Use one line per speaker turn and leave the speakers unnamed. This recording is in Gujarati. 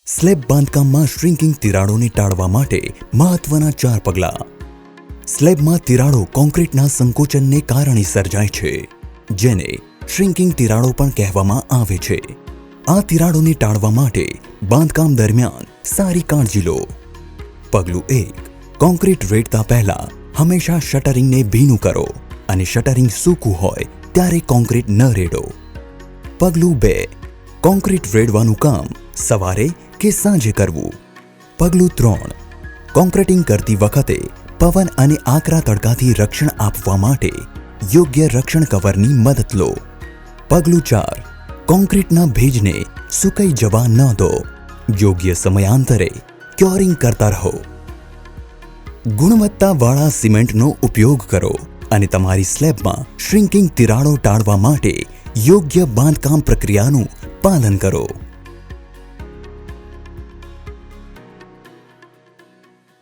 સ્લેબ બાંધકામમાં શ્રિંકિંગ તિરાડોને ટાળવા માટે મહત્વના 4 પગલાં. સ્લેબમાં તિરાડો કોન્ક્રીટના સંકોચનને કારણે સર્જાય છે, જેને શ્રિંકિંગ તિરાડો પણ કહેવામાં આવે છે. આ તિરાડોને ટાળવા માટે બાંધકામ દરમિયાન સારી કાળજી લો. પગલું 1. કોન્ક્રીટ રેડતા પહેલા હંમેશા શટરિંગને ભીનું કરો અને શટરિંગ સૂકું હોય ત્યારે કોન્ક્રીટ ન રેડો. પગલું 2. કોન્ક્રીટ રેડવાનું કામ સવારે કે સાંજે કરવું. પગલું 3. કોન્ક્રીટિંગ કરતી વખતે પવન અને આકરા તડકાથી રક્ષણ આપવા માટે યોગ્ય રક્ષણ કવરની મદદ લો. પગલું 4. કોન્ક્રીટના ભેજને સુકાઈ જવા ન દો. યોગ્ય સમયાંતરે ક્યોરિંગ કરતા રહો. ગુણવત્તાવાળા સિમેન્ટનો ઉપયોગ કરો અને તમારી સ્લેબમાં શ્રિંકિંગ તિરાડો ટાળવા માટે યોગ્ય બાંધકામ પ્રક્રિયાનું પાલન કરો.